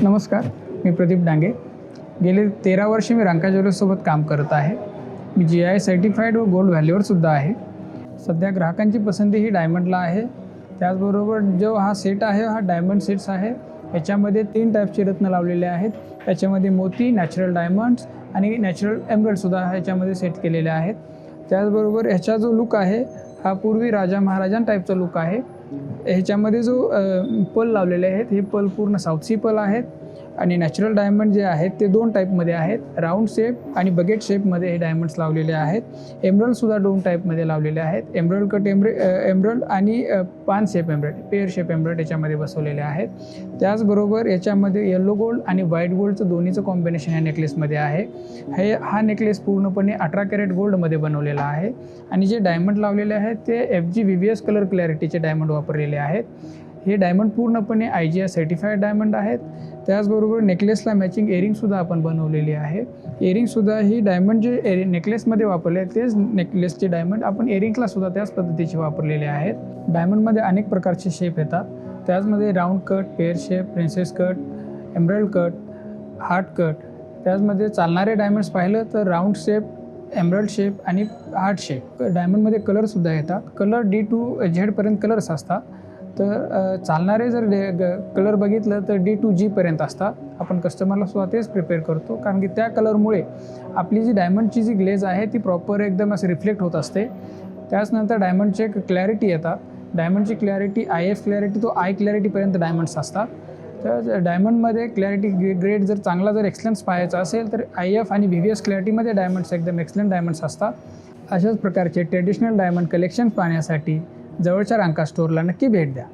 नमस्कार, मी प्रदीप डांगे. गेले 13 वर्षे मी रांका ज्वेलर्ससोबत काम करत आहे. मी GI सर्टिफाईड व गोल्ड व्हॅल्यूवरसुद्धा आहे. सध्या ग्राहकांची पसंती ही डायमंडला आहे. त्याचबरोबर जो हा सेट आहे हा डायमंड सेट्स आहे. याच्यामध्ये 3 टाईपचे रत्न लावलेले आहेत. याच्यामध्ये मोती, नॅचरल डायमंड्स आणि नॅचरल एमरल्डसुद्धा ह्याच्यामध्ये सेट केलेले आहेत. त्याचबरोबर ह्याचा जो लुक आहे हा पूर्वी राजा महाराजां टाईपचा लुक आहे. ह्याच्यामध्ये जो पल लावलेले आहेत हे पल पूर्ण साऊथ सी पल आहेत आणि नॅचरल डायमंड जे आहेत ते 2 टाईपमध्ये आहेत. राऊंड शेप आणि बकेट शेपमध्ये हे डायमंड्स लावलेले आहेत. एमरल्डसुद्धा 2 टाईपमध्ये लावलेले आहेत. एमरल्ड कट एमरल्ड आणि पान shape emerald, pair shape emerald याच्यामध्ये बसवलेले आहेत. त्याचबरोबर याच्यामध्ये येलो गोल्ड आणि व्हाईट गोल्डचं दोन्हीचं कॉम्बिनेशन ह्या नेकलेसमध्ये आहे. हा नेकलेस पूर्णपणे 18 कॅरेट गोल्डमध्ये बनवलेला आहे आणि जे डायमंड लावलेले आहेत ते FG VVS कलर क्लॅरिटीचे डायमंड वापरलेले आहेत. हे डायमंड पूर्णपणे IGI सर्टिफाईड डायमंड आहेत. त्याचबरोबर नेकलेसला मॅचिंग इयरिंगसुद्धा आपण बनवलेली आहे. इयरिंगसुद्धा ही डायमंड जे नेकलेसमध्ये वापरले तेच नेकलेसचे डायमंड आपण इयरिंग्सलासुद्धा त्याच पद्धतीचे वापरलेले आहेत. डायमंडमध्ये अनेक प्रकारचे शेप येतात. त्याचमध्ये round cut, pair shape, princess cut, emerald cut, heart cut. त्याचमध्ये चालणारे डायमंड्स पाहिलं तर राऊंड शेप, एमरल्ड शेप आणि हार्ट शेप. डायमंडमध्ये कलरसुद्धा येतात. कलर D to Z पर्यंत कलर्स असतात. तर चालणारे जर कलर बघितलं तर D to G पर्यंत असतात. आपण कस्टमरला सुद्धा तेच प्रिपेअर करतो कारण की त्या कलरमुळे आपली जी डायमंडची जी ग्लेज आहे ती प्रॉपर एकदम असं रिफ्लेक्ट होत असते. त्याचनंतर डायमंडचे क्लॅरिटी येतात. डायमंडची क्लॅरिटी IF क्लॅरिटी तो I क्लॅरिटीपर्यंत डायमंड्स असतात. तर डायमंडमध्ये क्लॅरिटी ग्रेड जर चांगला जर एक्सलन्स पाहायचा असेल तर IF आणि VVS क्लॅरिटीमध्ये डायमंड्स एकदम एक्सलंट डायमंड्स असतात. अशाच प्रकारचे ट्रेडिशनल डायमंड कलेक्शन पाहण्यासाठी जवळच्या रांका स्टोअरला नक्की भेट द्या.